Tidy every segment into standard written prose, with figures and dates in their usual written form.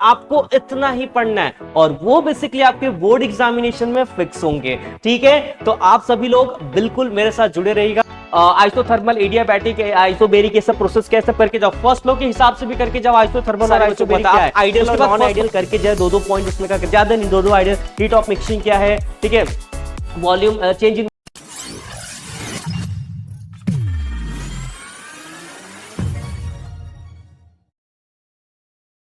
आपको इतना ही पढ़ना है और वो बेसिकली आपके बोर्ड एग्जामिनेशन में फिक्स होंगे। ठीक है, तो आप सभी लोग बिल्कुल मेरे साथ जुड़े रहिएगा। आइसोथर्मल, एडियाबैटिक, आइसोबेरिक, ये सब प्रोसेस कैसे करके जाओ, फर्स्ट लॉ के हिसाब से भी करके जाओ। आइसोथर्मल और आइसोबेरिक क्या है, आइडियल और नॉन आइडियल करके जाए, दो पॉइंट उसमें का ज्यादा नहीं, दो आइडियल। हीट ऑफ मिक्सिंग क्या है, ठीक है, वॉल्यूम चेंज इन।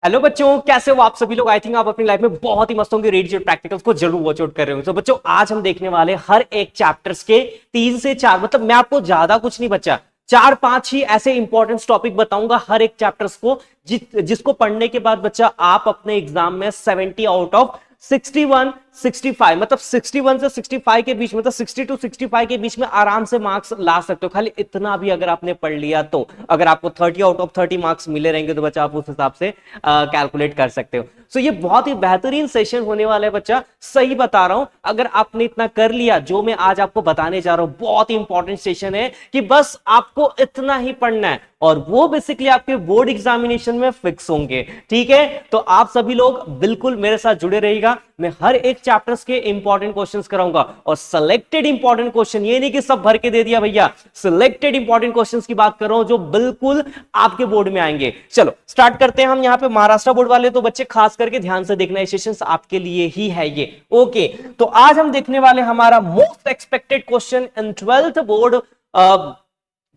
हेलो बच्चों, कैसे हो आप सभी लोग। आई थिंक आप अपनी लाइफ में बहुत ही मस्त होंगे, रेडियो प्रैक्टिकल्स को जरूर वॉच आउट कर रहे होंगे। तो बच्चों आज हम देखने वाले हर एक चैप्टर्स के 3 से 4, मतलब मैं आपको ज्यादा कुछ नहीं बच्चा, 4-5 ही ऐसे इंपॉर्टेंट टॉपिक बताऊंगा हर एक चैप्टर्स को, जिसको पढ़ने के बाद बच्चा आप अपने एग्जाम में 70 आउट ऑफ 61, 65, मतलब 61 से 65 के बीच, मतलब 60 to 65 के बीच में आराम से मार्क्स ला सकते हो। खाली इतना भी अगर आपने पढ़ लिया तो अगर आपको 30 आउट ऑफ 30 मार्क्स मिले रहेंगे तो बच्चा आप उस हिसाब से कैलकुलेट कर सकते हो। सो ये बहुत ही बेहतरीन सेशन होने वाला है बच्चा, सही बता रहा हूं। अगर आपने इतना कर लिया जो मैं आज आपको बताने जा रहा हूं, बहुत ही इंपॉर्टेंट सेशन है कि बस आपको इतना ही पढ़ना है और वो बेसिकली आपके बोर्ड एग्जामिनेशन में फिक्स होंगे। ठीक है, तो आप सभी लोग बिल्कुल मेरे साथ जुड़े रहिएगा। मैं हर एक चैप्टर्स के इंपॉर्टेंट क्वेश्चंस कराऊंगा और सिलेक्टेड इंपॉर्टेंट क्वेश्चन, ये नहीं कि सब भर के दे दिया भैया, सिलेक्टेड इंपॉर्टेंट क्वेश्चंस की बात कर रहा हूं जो बिल्कुल आपके बोर्ड में आएंगे। चलो स्टार्ट करते हैं हम। यहाँ पे महाराष्ट्र बोर्ड वाले तो बच्चे खास करके ध्यान से देखना, ये सेशंस आपके लिए ही है ये। ओके, तो आज हम देखने वाले हमारा most expected question in 12th board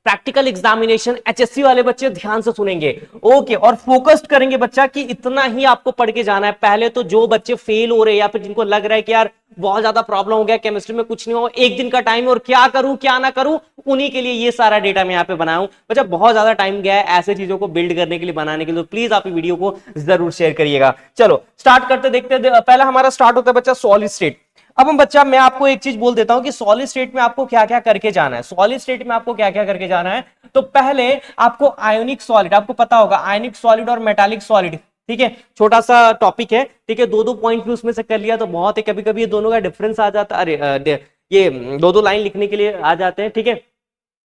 practical examination. HSC वाले बच्चे ध्यान से सुनेंगे, ओके, और फोकस्ड करेंगे बच्चा कि इतना ही आपको पढ़ के जाना है। पहले तो जो बच्चे फेल हो रहे हैं या फिर जिनको लग रहा है कि यार बहुत ज्यादा प्रॉब्लम हो गया, केमिस्ट्री में कुछ नहीं हो, एक दिन का टाइम है और क्या करूं क्या ना करूं, उन्हीं के लिए ये सारा डेटा मैं यहाँ पे बनाया हूं। बच्चा बहुत ज्यादा टाइम गया है ऐसे चीजों को बिल्ड करने के लिए, बनाने के लिए, तो प्लीज आप वीडियो को जरूर शेयर करिएगा। चलो स्टार्ट करते, देखते हैं। पहला हमारा स्टार्ट होता है बच्चा सॉलिड स्टेट। अब हम बच्चा, मैं आपको एक चीज बोल देता हूं कि सॉलिड स्टेट में आपको क्या क्या करके जाना है। सॉलिड स्टेट में आपको क्या क्या करके जाना है, तो पहले आपको आयोनिक सॉलिड, आपको पता होगा आयोनिक सॉलिड और मेटालिक सॉलिड, ठीक है, छोटा सा टॉपिक है, ठीक है, दो पॉइंट भी उसमें से कर लिया तो बहुत है। कभी कभी ये दोनों का डिफरेंस आ जाता है, अरे ये दो लाइन लिखने के लिए आ जाते हैं, ठीक है,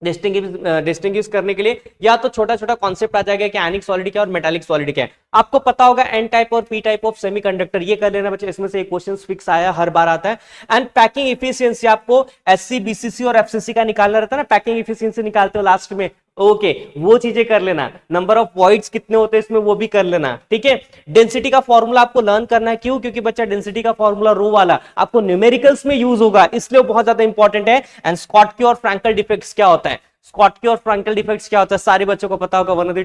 डिस्टिंग्विश करने के लिए, या तो छोटा छोटा कॉन्सेप्ट आ जाएगा कि आयनिक सॉलिड क्या और मेटालिक सॉलिड क्या है। आपको पता होगा एन टाइप और पी टाइप ऑफ सेमीकंडक्टर, ये कर लेना बच्चे, इसमें से एक क्वेश्चन फिक्स आया, हर बार आता है। एंड पैकिंग एफिशिएंसी, आपको एससी, बीसीसी और एफसीसी का निकालना रहता है ना, पैकिंग एफिशिएंसी निकालते हो लास्ट में, ओके, वो चीजें कर लेना। नंबर ऑफ वॉइड्स कितने होते हैं इसमें, वो भी कर लेना, ठीक है। डेंसिटी का फॉर्मूला आपको लर्न करना है, क्यों, क्योंकि बच्चा डेंसिटी का फॉर्मूला रो वाला आपको न्यूमेरिकल्स में यूज होगा, इसलिए बहुत ज्यादा इंपॉर्टेंट है। एंड स्कॉटकी और फ्रैंकल डिफेक्ट्स क्या होता है, स्कॉटकी और फ्रैंकल डिफेक्ट्स क्या होता है, सारे बच्चों को पता होगा, one of the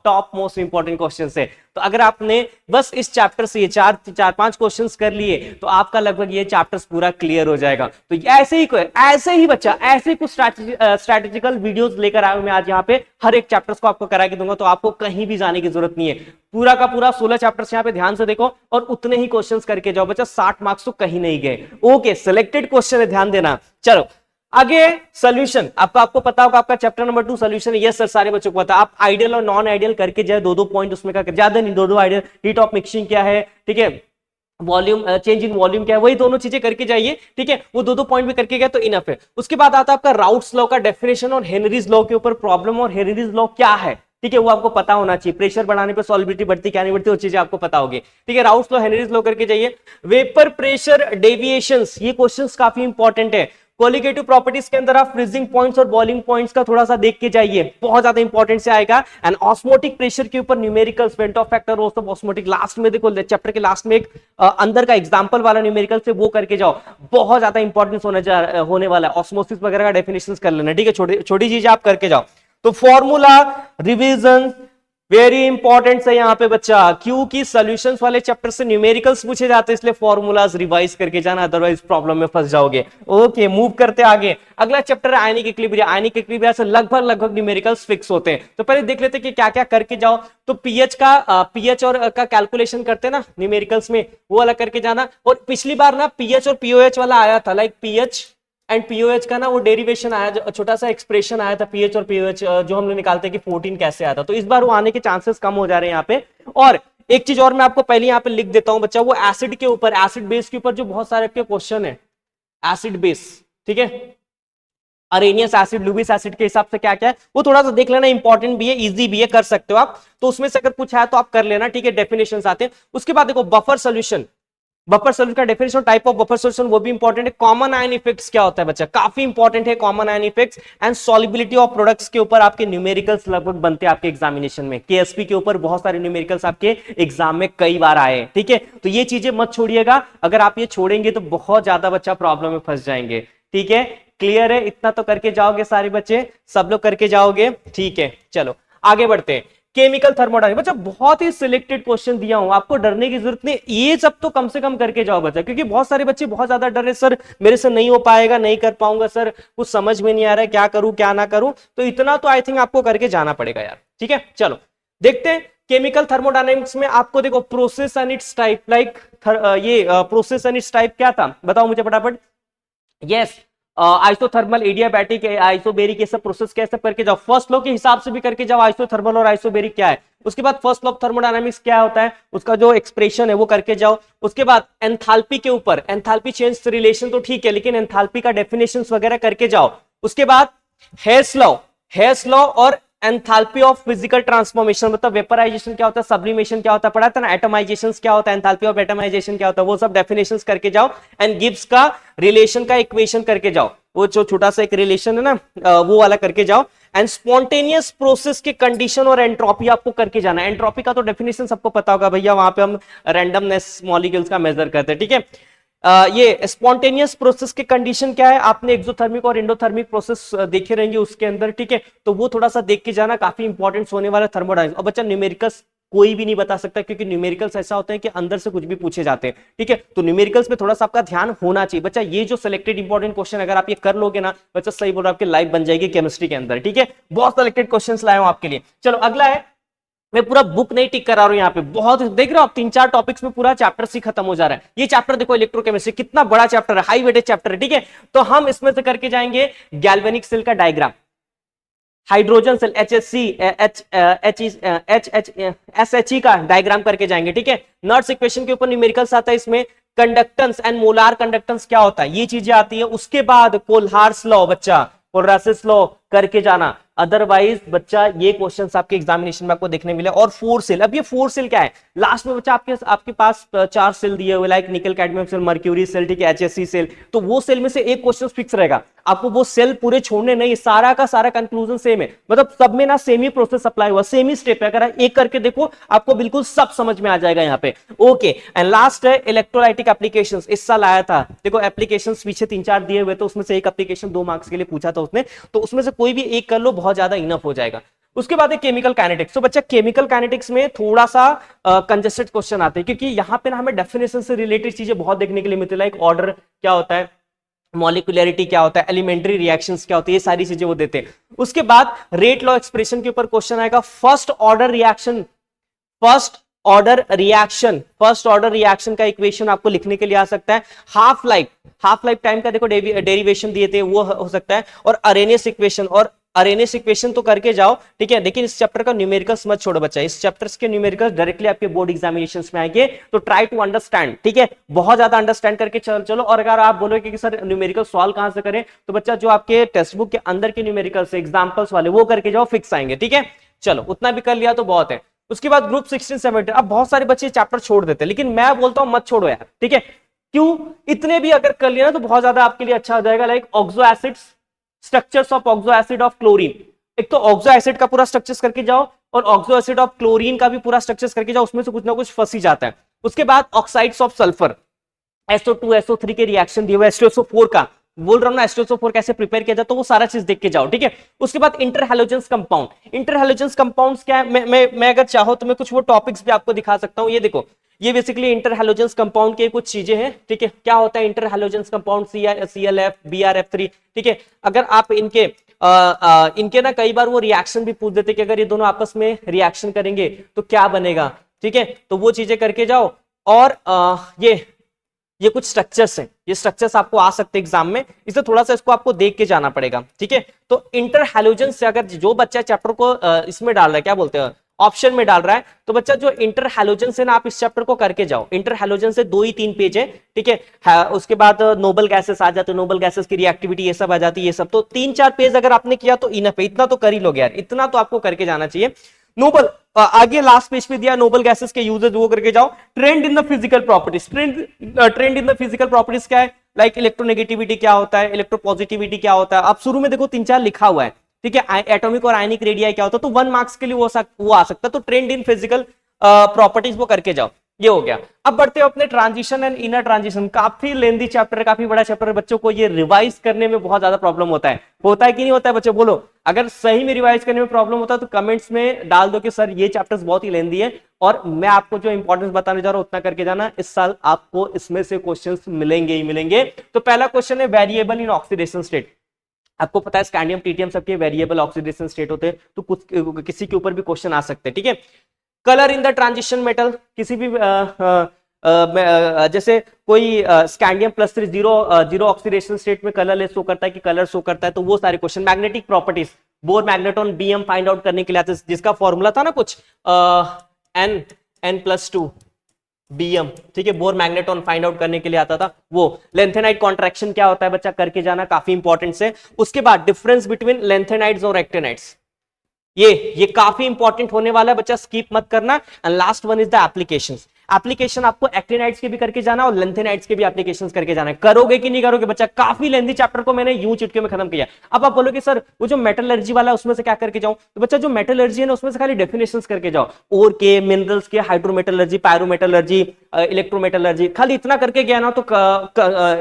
top most important questions है। तो अगर आपने बस इस चैप्टर से ये चार पांच क्वेश्चंस कर लिए तो आपका लगभग ये चैप्टर्स पूरा क्लियर हो जाएगा। तो ऐसे ही बच्चा, ऐसे कुछ स्ट्रैटेजिकल वीडियोस लेकर आया हूं मैं आज यहाँ पे, हर एक चैप्टर्स को आपको करा के दूंगा, तो आपको कहीं भी जाने की जरूरत नहीं है। पूरा का पूरा 16 चैप्टर्स यहाँ पे ध्यान से देखो और उतने ही क्वेश्चंस करके जाओ बच्चा, 60 मार्क्स तो कहीं नहीं गए। ओके, सिलेक्टेड क्वेश्चन है, ध्यान देना। चलो आगे सोल्यूशन, आपको पता होगा आपका चैप्टर नंबर 2 सोल्यूशन है। यस सर, सारे बच्चों को पता। आप आइडियल और नॉन आइडियल करके जाए, दो पॉइंट उसमें का ज्यादा नहीं, दो आइडियल। हीट ऑफ मिक्सिंग क्या है, ठीक है, वॉल्यूम चेंज इन वॉल्यूम क्या है, वही दोनों चीजें करके जाइए, ठीक है, वो दो पॉइंट भी करके गए तो इनफ है। उसके बाद आता है आपका राउट्स लॉ का डेफिनेशन और हेनरीज लॉ के ऊपर प्रॉब्लम, और हेनरीज लॉ क्या है, ठीक है, वो आपको पता होना चाहिए। प्रेशर बढ़ाने पे सॉल्युबिलिटी बढ़ती क्या नहीं बढ़ती, वो चीजें आपको पता होगी, ठीक है। राउट्स लॉ, हेनरीज लॉ करके जाइए। वेपर प्रेशर डेविएशंस, ये क्वेश्चंस काफी इंपॉर्टेंट है। क्वालिटेटिव प्रॉपर्टीज के अंदर आप फ्रीजिंग पॉइंट्स और बॉइलिंग पॉइंट्स का थोड़ा सा देख के जाइए, बहुत ज्यादा इंपॉर्टेंट से आएगा। एंड ऑस्मोटिक प्रेशर के ऊपर न्यूमेरिकल्स, वेंटॉफ फैक्टर, रोस्ट ऑफ ऑस्मोटिक, लास्ट में देखो चैप्टर के लास्ट में एक अंदर का एग्जांपल वाला न्यूमेरिकल से वो करके जाओ, बहुत ज्यादा इंपॉर्टेंस होने वाला है। ऑस्मोसिस वगैरह का डेफिनेशंस कर लेना, ठीक है, छोटी चीजें आप करके जाओ। तो फॉर्मूला रिवीजन वेरी इंपॉर्टेंट है यहाँ पे बच्चा, क्योंकि सॉल्यूशंस वाले चैप्टर से न्यूमेरिकल्स पूछे जाते हैं, इसलिए फॉर्मूलाज रिवाइज करके जाना, अदरवाइज प्रॉब्लम में फंस जाओगे। ओके, मूव करते आगे। अगला चैप्टर है आयनिक इक्विलिब्रिया। आयनिक इक्विलिब्रिया से लगभग न्यूमेरिकल्स फिक्स होते हैं, तो पहले देख लेते हैं कि क्या क्या करके जाओ। तो पीएच और का कैलकुलेशन करते हैं ना न्यूमेरिकल्स में, वो वाला करके जाना। और पिछली बार ना पीएच और पीओएच वाला आया था, लाइक पीएच एंड पीओएच का ना वो डेरिवेशन आया, छोटा सा एक्सप्रेशन आया था पीएच और पीओएच, जो हम लोग निकालते हैं कि 14 कैसे आया था, तो इस बार वो आने के चांसेस कम हो जा रहे हैं यहाँ पे। और एक चीज और मैं आपको पहले यहाँ पे लिख देता हूं बच्चा, वो एसिड के ऊपर, एसिड बेस के ऊपर जो बहुत सारे आपके क्वेश्चन है, एसिड बेस, ठीक है, अरेनियस एसिड, लुबिस एसिड के हिसाब से क्या क्या है वो थोड़ा सा देख लेना, इंपॉर्टेंट भी है, इजी भी है, कर सकते हो आप। तो उसमें से अगर कुछ है तो आप कर लेना, ठीक है। डेफिनेशंस आते हैं। उसके बाद देखो बफर सोल्यूशन, बफर सोल्यूशन का definition, type of buffer solution वो भी इंपॉर्टेंट है। कॉमन आयन इफेक्ट्स क्या होता है बच्चा, काफी इंपॉर्टेंट है common ion effects and solubility of products के ऊपर आपके न्यूमेरिकल्स लगभग बनते हैं आपके एग्जामिनेशन में। केएसपी के ऊपर बहुत सारे न्यूमेरिकल्स आपके एग्जाम में कई बार आए, ठीक है। तो ये चीजें मत छोड़िएगा, अगर आप ये छोड़ेंगे तो बहुत ज्यादा बच्चा प्रॉब्लम में फंस जाएंगे, ठीक है। क्लियर है, इतना तो करके जाओगे सारे बच्चे, सब लोग करके जाओगे, ठीक है। चलो आगे बढ़ते हैं। केमिकल थर्मोडायनामिक्स, बच्चा बहुत ही सिलेक्टेड क्वेश्चन दिया हूं, आपको डरने की जरूरत नहीं, ये सब तो कम से कम करके जाओ बच्चा, क्योंकि बहुत सारे बच्चे बहुत ज्यादा डर रहे, सर मेरे से नहीं हो पाएगा, नहीं कर पाऊंगा सर, कुछ समझ में नहीं आ रहा है, क्या करूं क्या ना करूं। तो इतना तो आई थिंक आपको करके जाना पड़ेगा यार, ठीक है। चलो देखते हैं केमिकल थर्मोडायनामिक्स में आपको, देखो process and it's type, like ये प्रोसेस एंड इट्स टाइप क्या था बताओ मुझे फटाफट। यस, आइसोथर्मल, एडियाबैटिक, आइसोबेरिक, ये सब प्रोसेस कैसे करके जाओ, फर्स्ट लॉ के हिसाब से भी करके जाओ, आइसोथर्मल और आइसोबेरिक क्या है। उसके बाद फर्स्ट लॉ ऑफ थर्मोडायनामिक्स क्या होता है, उसका जो एक्सप्रेशन है वो करके जाओ। उसके बाद एंथैल्पी के ऊपर, एंथैल्पी चेंज रिलेशन तो ठीक है, लेकिन एंथैल्पी का डेफिनेशंस वगैरह करके जाओ। उसके बाद हेयर्स लॉ, हेयर्स लॉ और एंथैल्पी ऑफ फिजिकल ट्रांसफॉर्मेशन, मतलब वेपराइजेशन क्या होता है, सब्लिमेशन क्या होता है, पढ़ा था ना, एटमाइजेशन क्या होता है, एंथैल्पी ऑफ एटमाइजेशन क्या होता है, वो सब डेफिनेशंस करके जाओ। एंड गिब्स का रिलेशन का इक्वेशन करके जाओ, वो जो छोटा सा एक रिलेशन है ना वो वाला करके जाओ। एंड स्पॉन्टेनियस प्रोसेस के कंडीशन और एंट्रोपी आपको करके जाना। एंट्रोपी का तो डेफिनेशन सबको पता होगा भैया, वहां पे हम रैंडमनेस मॉलिक्यूल्स का मेजर करते हैं, ठीक है। ये स्पॉन्टेनियस प्रोसेस के कंडीशन क्या है, आपने एक्सोथर्मिक और एंडोथर्मिक प्रोसेस देखे रहेंगे उसके अंदर, ठीक है। तो वो थोड़ा सा देख के जाना, काफी इंपॉर्टेंट होने वाला थर्मोडायनामिक्स। और बच्चा न्यूमेरिकल्स कोई भी नहीं बता सकता, क्योंकि न्यूमेरिकल्स ऐसा होता है कि अंदर से कुछ भी पूछे जाते हैं, ठीक है। तो न्यूमेरिकल्स में थोड़ा सा आपका ध्यान होना चाहिए बच्चा। ये जो सिलेक्टेड इंपॉर्टेंट क्वेश्चन अगर आप ये कर लोगे ना बच्चा, सही बोल रहा, आपकी लाइफ बन जाएगी केमिस्ट्री के अंदर, ठीक है। बहुत सिलेक्टेड क्वेश्चन लाए हूं आपके लिए। चलो अगला है, मैं पूरा बुक नहीं टिक करा रहा हूं यहाँ पे, बहुत देख रहे हो आप 3-4 टॉपिक्स में पूरा चैप्टर ही खत्म हो जा रहा है। ये चैप्टर देखो इलेक्ट्रोकेमिस्ट्री कितना बड़ा चैप्टर है, हाई वेटेज चैप्टर है, ठीक है। तो हम इसमें से करके जाएंगे गैल्वेनिक सेल का diagram, hydrogen cell HHC SHE का डायग्राम करके जाएंगे, ठीक है। नर्स इक्वेशन के ऊपर न्यूमेरिकल्स आता है, इसमें कंडक्टेंस एंड मोलार कंडक्टेंस क्या होता है ये चीजें आती है। उसके बाद कोल्हार्स लॉ, बच्चा कोलरासिस लॉ करके जाना, अदरवाइज बच्चा ये क्वेश्चंस आपके एग्जामिनेशन में आपको देखने मिले। और 4 सेल, अब ये 4 सेल क्या है, लास्ट में बच्चा आपके पास 4 सेल दिए हुए, लाइक निकल कैडमियम सेल, मर्क्यूरी सेल, ठीक है, HSC सेल। तो वो सेल में से एक क्वेश्चन फिक्स रहेगा, आपको वो सेल पूरे छोड़ने नहीं, सारा का सारा कंक्लूजन सेम है, मतलब सब में ना सेम ही प्रोसेस अप्लाई हुआ, सेम ही स्टेप है। अगर एक करके देखो आपको बिल्कुल सब समझ में आ जाएगा यहाँ पे, ओके। एंड लास्ट है इलेक्ट्रोलाइटिक एप्लीकेशंस, इस साल आया था, देखो एप्लीकेशंस पीछे 3-4 दिए हुए, तो उसमें से एक एप्लीकेशन 2 मार्क्स के लिए पूछा था उसने, तो उसमें से कोई भी एक कर लो, बहुत ज्यादा इनफ हो जाएगा। उसके बाद है केमिकल काइनेटिक्स। तो बच्चा केमिकल काइनेटिक्स में थोड़ा सा कंजेस्टेड क्वेश्चन आते हैं, क्योंकि यहां पे ना हमें डेफिनेशन से रिलेटेड चीजें बहुत देखने के लिए मिलती है, लाइक ऑर्डर क्या होता है, मॉलिक्यूलरिटी क्या होता है, एलिमेंट्री रिएक्शंस क्या होती है, ये सारी चीजें वो देते हैं। उसके बाद रेट लॉ एक्सप्रेशन के ऊपर क्वेश्चन आएगा, first order reaction, first order reaction का इक्वेशन आपको लिखने के लिए आ सकता है। हाफ लाइफ टाइम का देखो डेरिवेशन दिए थे, वो हो सकता है। और अरेनियस इक्वेशन, और अरेनियस इक्वेशन तो करके जाओ, ठीक है। लेकिन इस चैप्टर का न्यूमेरिकल्स मत छोड़ो बच्चा, इस चैप्टर्स के न्यूमेरिकल्स डायरेक्टली आपके बोर्ड एग्जामिनेशंस में आएंगे, तो ट्राई टू अंडरस्टैंड, ठीक है, बहुत ज्यादा अंडरस्टैंड करके चलो। और अगर आप बोलोगे कि सर न्यूमेरिकल सॉल्व कहां से करें, तो बच्चा जो आपके टेक्स्ट बुक के अंदर के न्यूमेरिकल्स एग्जांपल्स वाले वो करके जाओ, फिक्स आएंगे, ठीक है। चलो उतना भी कर लिया तो बहुत है। उसके बाद ग्रुप 16-17, अब बहुत सारे बच्चे चैप्टर छोड़ देते हैं, लेकिन मैं बोलता हूं मत छोड़ो यार, ठीक है। क्यों, इतने भी अगर कर लिया ना तो बहुत ज्यादा आपके लिए अच्छा हो जाएगा। Like oxo acids, structures of oxo acid of chlorine, एक तो ऑक्सो एसिड का पूरा स्ट्रक्चर्स करके जाओ, और ऑक्सो एसिड ऑफ क्लोरीन का भी पूरा स्ट्रक्चर्स करके जाओ, उसमें से कुछ ना कुछ फंस ही जाता है। उसके बाद oxides of sulphur, SO2 SO3 के रिएक्शन दिए हुए, H2SO4 का बोल रहा हूं ना, H2SO4 कैसे प्रिपेयर किया जाए, तो वो सारा चीज देख के जाओ, ठीक है। उसके बाद इंटरहैलोजेंस कंपाउंड, इंटरहैलोजेंस कंपाउंड्स क्या है, मैं अगर चाहो तो मैं कुछ वो टॉपिक्स भी आपको दिखा सकता हूं। ये देखो, ये बेसिकली इंटरहैलोजेंस कंपाउंड के कुछ चीजें हैं, ठीक है। क्या होता है इंटरहैलोजेंस कंपाउंड, ClF BrF3, ठीक है। अगर आप इनके ना कई बार वो रिएक्शन भी पूछ देते कि अगर ये दोनों आपस में रिएक्शन करेंगे तो क्या बनेगा, ठीक है। तो वो चीजें करके जाओ। और ये कुछ स्ट्रक्चर्स हैं, ये स्ट्रक्चर्स आपको आ सकते हैं एग्जाम में, इसलिए थोड़ा सा इसको आपको देख के जाना पड़ेगा, ठीक है। तो इंटरहैलोजेंस से अगर जो बच्चा चैप्टर को इसमें डाल रहा है, क्या बोलते हैं, ऑप्शन में डाल रहा है। तो बच्चा जो इंटर हैलोजन से ना आप इस चैप्टर को करके जाओ। इंटर हैलोजन से 2 ही 3 पेज है, ठीक है। उसके बाद नोबल गैसेस आ जाते हैं, नोबल गैसेस की रिएक्टिविटी ये सब आ जाती है, ये सब तो 3-4 पेज अगर आपने किया तो इनफ है, इतना तो कर ही लोगे यार, इतना तो आपको करके जाना चाहिए। नोबल आगे लास्ट पेज पे दिया नोबल गैसेस के यूजेस, वो करके जाओ। Trend in the physical properties, trend in the physical properties क्या है, लाइक इलेक्ट्रोनेगेटिविटी क्या होता है, इलेक्ट्रोपॉजिटिविटी क्या होता है। अब शुरू में देखो 3-4 लिखा हुआ है, ठीक है। एटॉमिक और आयनिक रेडियाई क्या होता है, तो 1 मार्क्स के लिए वो आ सकता है। तो ट्रेंड इन फिजिकल प्रॉपर्टीज वो करके जाओ, ये हो गया। अब बढ़ते हो अपने ट्रांजिशन एंड इनर ट्रांजिशन, काफी लेंदी चैप्टर है, काफी बड़ा चैप्टर है, बच्चों को ये रिवाइज करने में बहुत ज्यादा प्रॉब्लम होता है कि नहीं होता है बच्चों, बोलो। अगर सही में रिवाइज करने में प्रॉब्लम होता है तो कमेंट्स में डाल दो कि सर ये चैप्टर्स बहुत ही लेंदी है, और मैं आपको जो इंपॉर्टेंस बताने जा रहा हूं उतना करके जाना। इस साल आपको इसमें से क्वेश्चंस मिलेंगे ही मिलेंगे। तो पहला क्वेश्चन है वेरिएबल इन ऑक्सीडेशन स्टेट। आपको पता है स्कैंडियम टीटीएम सबके वेरिएबल ऑक्सीडेशन स्टेट होते हैं, तो कुछ किसी के ऊपर भी क्वेश्चन आ सकते हैं, ठीक है। Colour in the transition metal, किसी भी जैसे कोई स्कैंडियम +3 जीरो ऑक्सीडेशन स्टेट में कलर शो करता है कि कलर शो करता है, तो वो सारे question. Magnetic properties, Bohr magneton BM find out करने के लिए आते हैं, जिसका फॉर्मूला था ना कुछ n+2 बीएम, ठीक है। बोर मैग्नेटॉन फाइंड आउट करने के लिए आता था वो। लेंथेनाइड कॉन्ट्रैक्शन क्या होता है बच्चा, करके जाना, काफी इंपॉर्टेंट है। उसके बाद डिफरेंस बिटवीन लेंथेनाइड्स और एक्टिनाइड्स, ये काफी इंपॉर्टेंट होने वाला है बच्चा, स्किप मत करना। And last one is the applications. Application आपको एक्टिनाइड्स के भी करके जाना और लेंथेनाइड्स के भी एप्लीकेशंस करके जाना है। करोगे कि नहीं करोगे बच्चा, काफी लेंथी चैप्टर को मैंने यूं चुटकी में खत्म किया। अब आप बोलोगे सर वो जो मेटलर्जी वाला है उसमें से क्या करके जाऊं, तो बच्चा जो मेटलर्जी है ना उसमें से खाली डेफिनेशंस करके जाओ, ओर के, मिनरल्स के, हाइड्रोमेटलर्जी, पायरोमेटलर्जी, इलेक्ट्रोमेटलर्जी, खाली इतना करके गया ना तो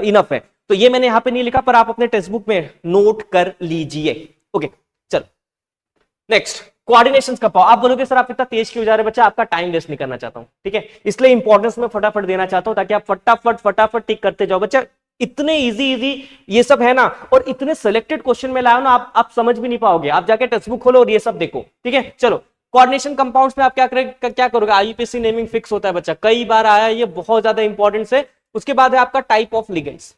इनफ है। तो ये मैंने यहां पे नहीं लिखा, पर आप अपने टेक्स्ट बुक में नोट कर लीजिए। ओके चलो नेक्स्ट, कोऑर्डिनेशंस का पावर। आप बोलोगे सर आप इतना तेज क्यों जा रहे हैं, बच्चा आपका टाइम वेस्ट नहीं करना चाहता हूं, ठीक है, इसलिए इंपॉर्टेंस में फटाफट देना चाहता हूं ताकि आप फटाफट टिक करते जाओ। बच्चा इतने इजी ये सब है ना, और इतने सिलेक्टेड क्वेश्चन में लाओ ना, आप समझ भी नहीं पाओगे। आप जाके टेक्स्ट बुक खोलो और ये सब देखो, ठीक है। चलो कोऑर्डिनेशन कंपाउंड्स में आप क्या करोगे, आईयूपीएसी नेमिंग फिक्स होता है बच्चा, कई बार आया, ये बहुत ज्यादा इंपॉर्टेंट है। उसके बाद है आपका type of ligands,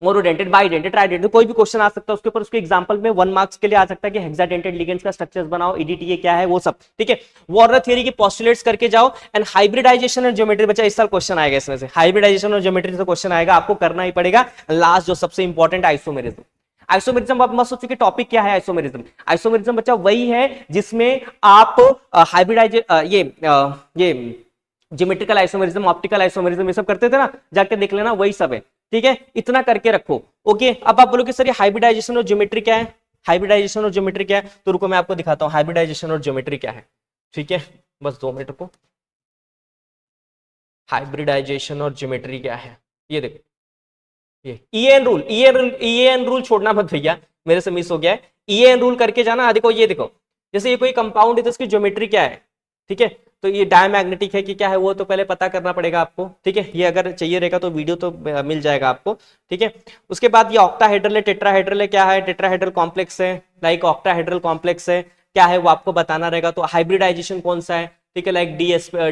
monodentate, bidentate, ट्राइडेंटेड, कोई भी क्वेश्चन आ सकता है उसके ऊपर। उसके एग्जांपल में 1 मार्क्स के लिए आ सकता है कि हेक्साडेंटेड लिगेंड्स का स्ट्रक्चर्स बनाओ, ईडीटीए क्या है वो सब, ठीक है। वार्नर थ्योरी की पोस्टुलेट्स करके जाओ। एंड हाइब्रिडाइजेशन और ज्योमेट्री, बच्चा इस साल क्वेश्चन आएगा इसमें से, हाइब्रिडाइजेशन और ज्योमेट्री से क्वेश्चन आएगा, आपको करना ही पड़ेगा। लास्ट जो सबसे इंपॉर्टेंट, आइसोमेरिज्म। आइसोमेरिज्म आप मत सोचो कि टॉपिक क्या है आइसोमेरिज्म। आइसोमेरिज्म बच्चा वही है जिसमें आप हाइब्रिडाइज ये ज्योमेट्रिकल आइसोमेरिज्म, ऑप्टिकल आइसोमेरिज्म ये सब करते थे ना, जाके देख लेना, वही सब है, ठीक है। इतना करके रखो, ओके। अब आप बोलोगे सर ये हाइब्रिडाइजेशन और ज्योमेट्री क्या है, हाइब्रिडाइजेशन और ज्योमेट्री क्या है, तो रुको मैं आपको दिखाता हूं हाइब्रिडाइजेशन और ज्योमेट्री क्या है, ठीक है, बस 2 मिनट रुको। हाइब्रिडाइजेशन और ज्योमेट्री क्या है, ये देखो, ये ईएन रूल छोड़ना मत भैया, मेरे से मिस हो गया है। ईएन रूल करके जाना। देखो ये देखो, जैसे ये कोई कंपाउंड है तो इसकी ज्योमेट्री क्या है, ठीक है, तो ये डायमैग्नेटिक है कि क्या है वो तो पहले पता करना पड़ेगा आपको, ठीक है। ये अगर चाहिए रहेगा तो वीडियो तो मिल जाएगा आपको, ठीक है। उसके बाद ये ऑक्टाहेड्रल है, टेट्राहेड्रल है, क्या है, टेट्राहेड्रल कॉम्प्लेक्स है, लाइक ऑक्टाहेड्रल कॉम्प्लेक्स है, क्या है वो आपको बताना रहेगा। तो हाइब्रिडाइजेशन कौन सा है, ठीक है, लाइक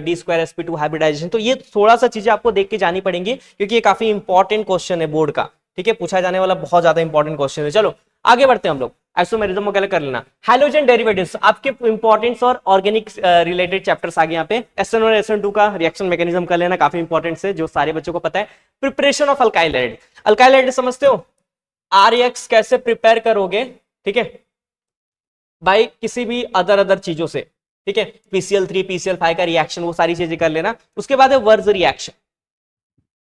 D2sp2 हाइब्रिडाइजेशन। तो ये थोड़ा सा चीजें आपको देख के जानी पड़ेंगी क्योंकि ये काफी इंपॉर्टेंट क्वेश्चन है बोर्ड का, ठीक है, पूछा जाने वाला बहुत ज्यादा इंपॉर्टेंट क्वेश्चन है। चलो आगे बढ़ते हैं हम लोग, आइसोमेरिज्म वगैरह कर लेना। हैलोजन डेरिवेटिव्स, आपके इंपॉर्टेंस और ऑर्गेनिक रिलेटेड चैप्टर्स आ गए यहाँ पे। SN और SN2 का रिएक्शन मैकेनिज्म कर लेना, काफी इंपॉर्टेंट है जो सारे बच्चों को पता है। Preparation of alkyl hydride, alkyl hydride समझते हो, RX कैसे प्रिपेयर करोगे, ठीक है, बाई किसी भी अदर चीजों से, ठीक है, PCl3 PCl5 का रिएक्शन, वो सारी चीजें कर लेना। उसके बाद है verge reaction,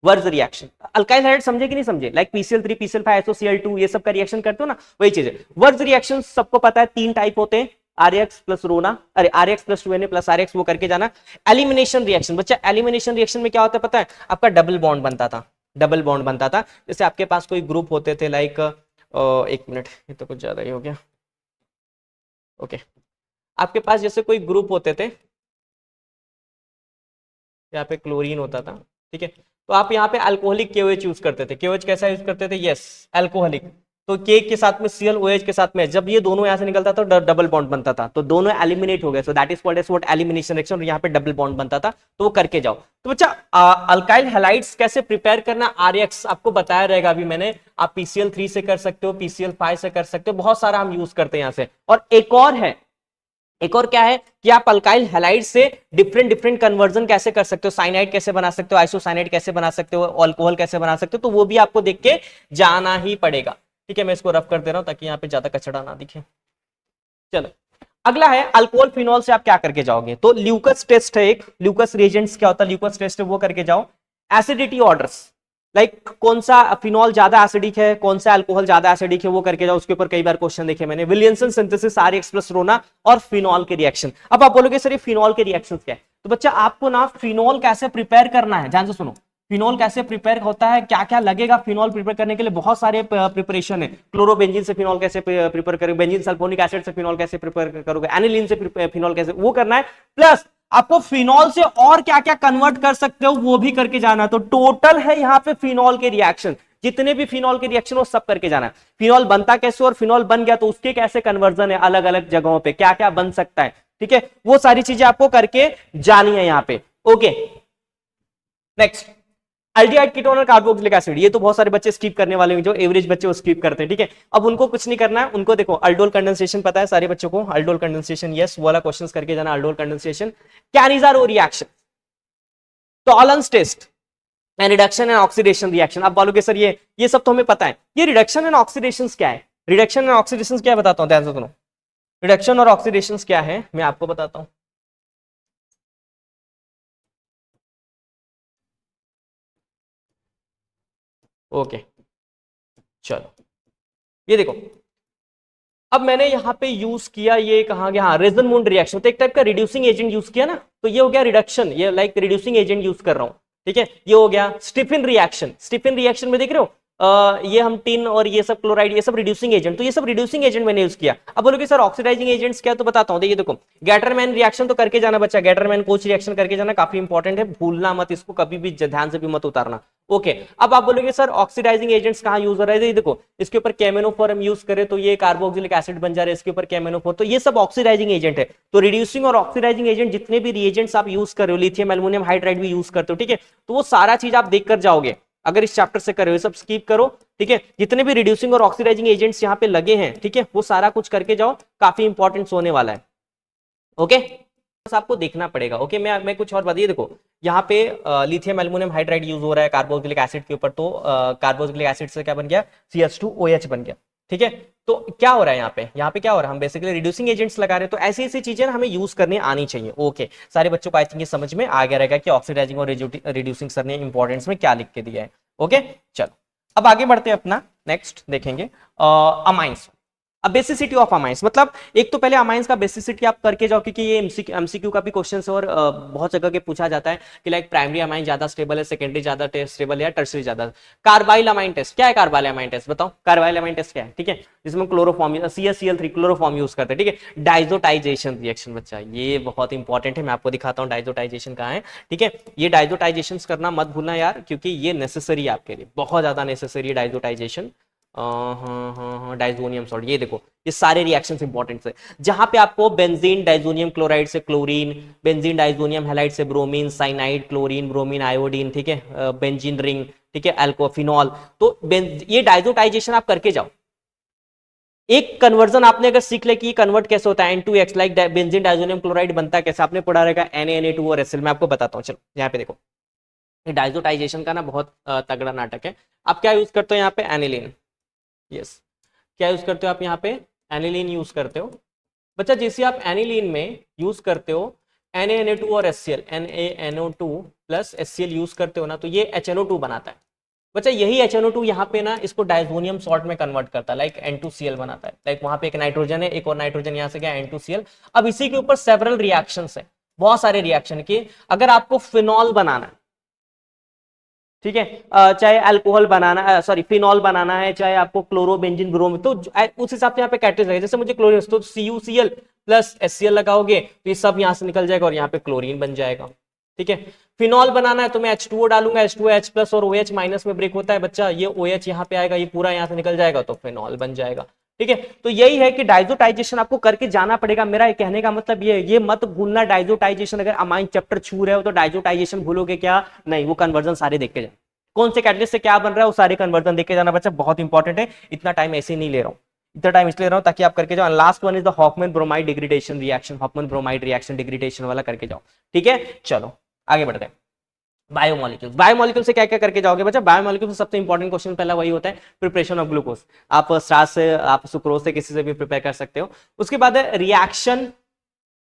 verge reaction, alkyl hydride समझे कि नहीं समझे, लाइक PCl3 PCl5 SOCl2 ये सब का रिएक्शन करते हो ना, वही चीज है। वर्ज रिएक्शन सबको पता है 3 टाइप होते हैं, RX प्लस रोना, अरे RX plus 2Na plus RX, वो करके जाना। एलिमिनेशन रिएक्शन, बच्चा एलिमिनेशन रिएक्शन में क्या होता है पता है, आपका डबल बॉन्ड बनता था, डबल बॉन्ड बनता था। जैसे आपके पास कोई ग्रुप होते थे, लाइक 1 मिनट, ये तो कुछ ज्यादा ही हो गया, ओके। आपके पास जैसे कोई ग्रुप होते थे, यहाँ पे क्लोरीन होता था, ठीक है, तो आप यहाँ पे अल्कोहलिक KOH यूज करते थे। KOH कैसा यूज करते थे, यस अल्कोहलिक, तो K के साथ में Cl, OH के साथ में, जब ये दोनों यहाँ से निकलता था तो डबल बॉन्ड बनता था, तो दोनों एलिमिनेट हो गए, so that is called as what, elimination reaction. यहाँ पे डबल बॉन्ड बनता था, तो वो करके जाओ। तो बच्चा अल्काइल हैलाइड्स कैसे प्रिपेयर करना, RX आपको बताया रहेगा अभी मैंने। आप PCl3 से कर सकते हो, PCl5 से कर सकते हो, बहुत सारा हम यूज करते हैं यहाँ से। और एक और है एक और क्या है कि आप अल्काइल हैलाइड से डिफरेंट डिफरेंट कन्वर्जन कैसे कर सकते हो, साइनाइड कैसे बना सकते हो, आइसोसाइनाइड कैसे बना सकते हो, अल्कोहल कैसे बना सकते हो, तो वो भी आपको देख के जाना ही पड़ेगा। ठीक है, मैं इसको रफ कर दे रहा हूं ताकि यहाँ पे ज्यादा कचड़ा ना दिखे। चलो अगला है अल्कोहल फिनॉल से आप क्या करके जाओगे, तो ल्यूकस टेस्ट है, एक ल्यूकस रिएजेंट्स क्या होता है, ल्यूकस टेस्ट है वो करके जाओ। एसिडिटी ऑर्डर्स, लाइक कौन सा फिनॉल ज्यादा एसिडिक है, कौन सा अल्कोहल ज्यादा एसिडिक है, वो करके जाओ। उसके ऊपर कई बार क्वेश्चन देखे मैंने। विलियमसन सिंथेसिस, RX प्लस रोना और फिनॉल के रिएक्शन। अब आप बोलोगे सर ये फिनॉल के रिएक्शन क्या है, तो बच्चा आपको ना फिनॉल कैसे प्रिपेयर करना है, ध्यान से सुनो। फिनॉल कैसे प्रिपेयर होता है, क्या क्या लगेगा फिनॉल प्रिपेयर करने के लिए, बहुत सारे प्रिपरेशन है। क्लोरोबेंजीन से फिनॉल कैसे प्रिपेयर करोगे, बेंजीन सल्फोनिक एसिड से फिनॉल कैसे प्रिपेयर करोगे, एनिलीन से फिनॉल कैसे, वो करना है। प्लस आपको फिनॉल से और क्या क्या कन्वर्ट कर सकते हो वो भी करके जाना। तो टोटल है यहाँ पे फिनॉल के रिएक्शन, जितने भी फिनॉल के रिएक्शन वो सब करके जाना है। फिनॉल बनता कैसे और फिनॉल बन गया तो उसके कैसे कन्वर्जन है अलग अलग जगहों पे, क्या क्या बन सकता है, ठीक है, वो सारी चीजें आपको करके जानी है यहाँ पे। ओके नेक्स्ट, अल्डिहाइड कीटोन और कार्बोक्सिलिक एसिड, ये तो बहुत सारे बच्चे स्किप करने वाले हैं, जो एवरेज बच्चे वो स्किप करते हैं। ठीक है, अब उनको कुछ नहीं करना है, उनको देखो अल्डोल कंडेंसेशन पता है सारे बच्चों को, अल्डोल कंडेंसेशन यस वाला क्वेश्चंस करके जाना। Aldol condensation, Cannizzaro reaction, Tollens test and reduction and oxidation reaction. आप बोलोगे सर ये सब तो हमें पता है, ये रिडक्शन एंड ऑक्सीडेशन क्या है, रिडक्शन एंड ऑक्सीडेशन क्या है बताता हूं, ध्यान से सुनो। रिडक्शन और ऑक्सीडेशन क्या है मैं आपको बताता हूं। ओके चलो ये देखो, अब मैंने यहां पे यूज किया, ये कहां गया, हाँ रेजनमुंड रिएक्शन, तो एक टाइप का रिड्यूसिंग एजेंट यूज किया ना, तो ये हो गया रिडक्शन, ये लाइक रिड्यूसिंग एजेंट यूज कर रहा हूं। ठीक है, ये हो गया स्टीफन रिएक्शन। स्टीफन रिएक्शन में देख रहे हो ये हम टिन और ये सब क्लोराइड, ये सब रिड्यूसिंग एजेंट, तो ये सब रिड्यूसिंग एजेंट मैंने यूज किया। अब बोलोगे सर ऑक्सीडाइजिंग एजेंट्स क्या, तो बताता हूं। देखिए देखो, गैटरमैन रिएक्शन तो करके जाना बच्चा, गैटरमैन कोच रिएक्शन करके जाना, काफी इंपॉर्टेंट है, भूलना मत इसको कभी भी, ध्यान से भी मत उतारना। ओके अब आप बोलोगे सर ऑक्सीडाइजिंग एजेंट्स कहां यूज हो रहा है, देखो इसके ऊपर कैमेनोफोर हम यूज करें तो ये कार्बोक्सिलिक एसिड बन जा रहा है, इसके ऊपर कैमेनोफोर, तो ये सब ऑक्सीडाइजिंग एजेंट है। तो रिड्यूसिंग और ऑक्सीडाइजिंग एजेंट जितने भी रिएजेंट्स आप यूज कर रहे हो, लिथियम एल्युमिनियम हाइड्राइड भी यूज करते हो, ठीक है, तो वो सारा चीज आप देख कर जाओगे अगर इस चैप्टर से कर रहे हो, सब स्किप करो। ठीक है, जितने भी रिड्यूसिंग और ऑक्सीडाइजिंग एजेंट्स यहाँ पे लगे हैं, ठीक है, वो सारा कुछ करके जाओ, काफी इंपॉर्टेंट होने वाला है। ओके बस आपको देखना पड़ेगा। ओके मैं कुछ और बताइए, देखो यहाँ पे लिथियम एल्युमिनियम हाइड्राइड यूज हो रहा है कार्बोक्सिलिक एसिड के ऊपर, तो कार्बोक्सिलिक एसिड से क्या बन गया, CH2OH बन गया। ठीक है, तो क्या हो रहा है यहाँ पे क्या हो रहा है, हम बेसिकली रिड्यूसिंग एजेंट्स लगा रहे हैं, तो ऐसी ऐसी चीजें हमें यूज करनी आनी चाहिए। ओके सारे बच्चों को आई थिंक ये समझ में आ गया रहेगा कि ऑक्सीडाइजिंग और रिड्यूसिंग सर ने इंपॉर्टेंस में क्या लिख के दिया है। ओके चलो अब आगे बढ़ते हैं, अपना नेक्स्ट देखेंगे अमाइंस। अब बेसिसिटी ऑफ अमाइंस, मतलब एक तो पहले अमाइंस का बेसिसिटी आप करके जाओ, क्योंकि ये एमसीक्यू का भी क्वेश्चन है और बहुत जगह के पूछा जाता है कि लाइक प्राइमरी अमाइन ज्यादा स्टेबल है, सेकेंडरी ज्यादा स्टेबल है या टर्सरी ज्यादा। कार्बाइल अमाइन टेस्ट क्या है, कार्बाइल अमाइन टेस्ट बताओ, कार्बाइल अमाइन टेस्ट क्या है, ठीक है, जिसमें क्लोरोफॉर्म CaCl3 क्लोरोफॉर्म यूज करते हैं। ठीक है, डाइजोटाइजेशन रिएक्शन बच्चा, ये बहुत इंपॉर्टेंट है, मैं आपको दिखाता हूँ डाइजोटाइजेशन कहाँ है। ठीक है, ये डाइजोटाइजेशन करना मत भूलना यार, क्योंकि ये नेसेसरी है आपके लिए, बहुत ज्यादा नेसेसरी है डाइजोटाइजेशन। डाइजोनियम सॉल्ट, ये देखो ये सारे रिएक्शंस इंपॉर्टेंट है, जहां पे आपको बेंजीन डाइजोनियम क्लोराइड से क्लोरीन, बेंजीन डाइजोनियम हैलाइड से bromine, cyanide chlorine bromine iodine, ठीक है, बेंजीन रिंग, ठीक है, अल्कोफिनॉल, तो ये डाइजोटाइजेशन आप करके जाओ। एक कन्वर्जन आपने अगर सीख ले कि कन्वर्ट कैसे होता है N2X, like benzene diazonium chloride बनता है कैसे, आपने पढ़ा रहेगा Na2 और HCl, मैं आपको बताता हूँ। चलो यहाँ पे देखो, डाइजोटाइजेशन का ना बहुत तगड़ा नाटक है। आप क्या यूज करते हो यहाँ पे, एनिलीन, यस क्या यूज करते हो आप यहाँ पे, एनिलीन यूज करते हो बच्चा। जैसे आप एनिलीन में यूज करते हो Na2 और HCl, NaNO2 plus HCl use करते हो ना, तो ये HNO2 बनाता है बच्चा। यही HNO2 यहाँ पे ना इसको डाइजोनियम सॉल्ट में कन्वर्ट करता है, लाइक N2Cl बनाता है, लाइक वहां पे एक नाइट्रोजन है, एक और नाइट्रोजन यहाँ से गया N2Cl। अब इसी के ऊपर सेवरल रिएक्शंस है, बहुत सारे रिएक्शन के, अगर आपको फिनॉल बनाना है, ठीक है, चाहे अल्कोहल बनाना, सॉरी फिनॉल बनाना है, चाहे आपको क्लोरोबेंजीन ब्रोमीन, तो उस हिसाब से यहाँ पे कैटेगरी है। जैसे मुझे क्लोरीन, तो CuCl प्लस HCl लगाओगे तो ये सब यहाँ से निकल जाएगा और यहाँ पे क्लोरीन बन जाएगा। ठीक है, फिनॉल बनाना है तो मैं H2O डालूंगा, H2H प्लस और OH माइनस में ब्रेक होता है बच्चा, ये OH यहाँ पे आएगा, ये पूरा यहाँ से निकल जाएगा तो फिनॉल बन जाएगा। ठीक है, तो यही है कि डाइजोटाइजेशन आपको करके जाना पड़ेगा। मेरा कहने का मतलब ये मत भूलना डाइजोटाइजेशन, अगर अमाइन चैप्टर छू रहे हो तो डाइजोटाइजेशन भूलोगे क्या, नहीं, वो कन्वर्जन सारे देख के जाए, कौन से कैटलिस्ट से क्या बन रहा है वो सारे कन्वर्जन देख के जाना बच्चा, बहुत इंपॉर्टेंट है, इतना टाइम ऐसे नहीं ले रहा हूं। इतना टाइम इसलिए रहा हूं ताकि आप करके जाओ। Last one is the Hoffmann bromide degradation reaction, Hoffmann bromide reaction degradation वाला करके जाओ, ठीक है। चलो आगे बढ़ते हैं। बायोमोलिक्यूल्स, बायोमोलिक्यूल से क्या क्या करके जाओगे बच्चा? बायोमोलिक्यूल से सबसे इंपॉर्टेंट क्वेश्चन पहला वही होता है, प्रिपरेशन ऑफ ग्लूकोज। आप स्टार्च से, आप सुक्रोज से, किसी से भी प्रिपेयर कर सकते हो। उसके बाद है reaction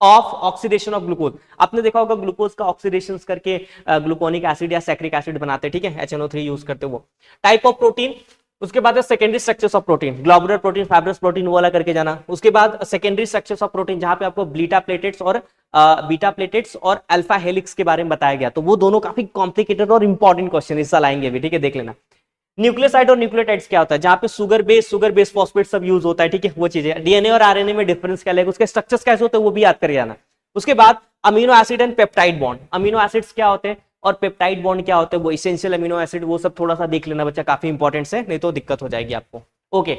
of oxidation of glucose. आपने देखा होगा ग्लूकोज का ऑक्सीडेशन करके ग्लूकोनिक एसिड या सैक्रिक एसिड बनाते हैं, ठीक है, HNO3 यूज करते हो वो। टाइप ऑफ प्रोटीन, उसके बाद secondary structures of protein, globular protein, fibrous protein, वो वाला करके जाना। उसके बाद सेकेंडरी स्ट्रक्चर्स ऑफ प्रोटीन जहां पे आपको बीटा प्लेटेट्स और अल्फा हेलिक्स के बारे में बताया गया, तो वो दोनों काफी कॉम्प्लिकेटेड और इंपॉर्टेंट क्वेश्चन इस साल आएंगे भी, ठीक है, देख लेना। न्यूक्लियोसाइड और न्यूक्लियोटाइड्स क्या होता है? जहां पे सुगर बेस फॉस्फेट सब यूज होता है, ठीक है, वो चीजें। डीएनए और आरएनए में डिफरेंस क्या लगेगा, उसके स्ट्रक्चर्स कैसे होते हैं वो भी याद कर जाना। उसके बाद amino acid and peptide bond, amino acids क्या होते हैं और पेप्टाइड बॉन्ड क्या होते हैं, वो इसेंशियल अमीनो एसिड, वो सब थोड़ा सा देख लेना बच्चा, काफी इंपॉर्टेंट है, नहीं तो दिक्कत हो जाएगी आपको। ओके,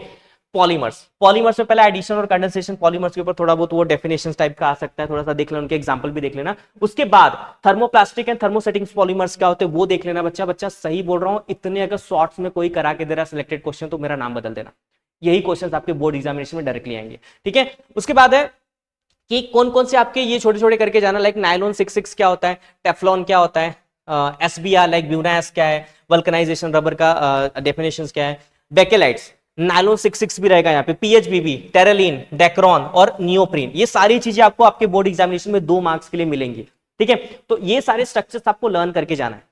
पॉलीमर्स, पॉलीमर्स में पहले एडिशन और कंडेंसेशन, पॉलीमर्स के ऊपर थोड़ा बहुत वो डेफिनेशन टाइप का आ सकता है, थोड़ा सा देख लेना, उनके एग्जांपल भी देख लेना। उसके बाद थर्मोप्लास्टिक एंड थर्मोसेटिंग पॉलीमर्स क्या होते हैं वो देख लेना बच्चा। बच्चा सही बोल रहा हूं, इतने अगर शॉर्ट्स में कोई करा के दे रहा सिलेक्टेड क्वेश्चन तो मेरा नाम बदल देना, यही क्वेश्चन आपके बोर्ड एग्जामिनेशन में डायरेक्टली आएंगे, ठीक है। उसके बाद है कि कौन कौन से आपके ये छोटे छोटे करके जाना, लाइक नायलॉन 66 क्या होता है, टेफ्लॉन क्या होता है, SBR लाइक ब्यूनास क्या है, वल्कनाइजेशन रबर का डेफिनेशंस क्या है, बेकेलाइट्स, नायलॉन 66 भी रहेगा यहाँ पे, PHBB, टेरेलिन, डेक्रॉन और नियोप्रीन, ये सारी चीजें आपको आपके बोर्ड एग्जामिनेशन में 2 मार्क्स के लिए मिलेंगी, ठीक है। तो ये सारे स्ट्रक्चर्स आपको लर्न करके जाना है,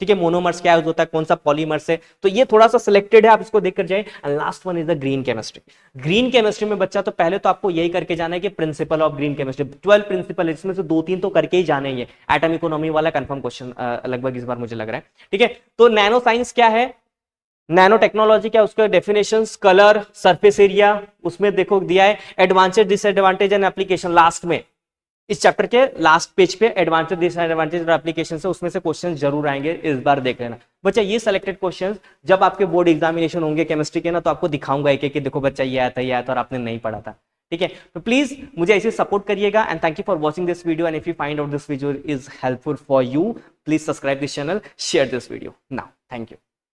ठीक है। मोनोमर्स क्या यूज होता है, कौन सा पॉलीमर्स है, तो ये थोड़ा सा सिलेक्टेड है, आप इसको देखकर जाए। And last one is the green chemistry. Green chemistry में बच्चा तो पहले तो आपको यही करके जाना है कि principle of green chemistry, 12 principle, इसमें से 2-3 तो करके ही जाने ही है। एटम इकोनॉमी वाला कंफर्म क्वेश्चन लगभग इस बार मुझे लग रहा है, ठीक है। तो नैनो साइंस क्या है, नैनो टेक्नोलॉजी क्या, उसका डेफिनेशंस, कलर, सरफेस एरिया, उसमें देखो दिया है advantage disadvantage and application. Last में इस चैप्टर के लास्ट पेज पे एडवांटेज डिसएडवांटेज और एप्लीकेशन से उसमें से क्वेश्चन जरूर आएंगे, इस बार देख लेना बच्चा। ये सिलेक्टेड क्वेश्चंस जब आपके बोर्ड एग्जामिनेशन होंगे केमिस्ट्री के ना, तो आपको दिखाऊंगा एक कि देखो बच्चा ये आया था और आपने नहीं पढ़ा था, ठीक है। तो प्लीज मुझे ऐसे सपोर्ट करिएगा। And thank you for watching this video, and if you find out this video is helpful for you, please subscribe this channel, share this video now. Thank you.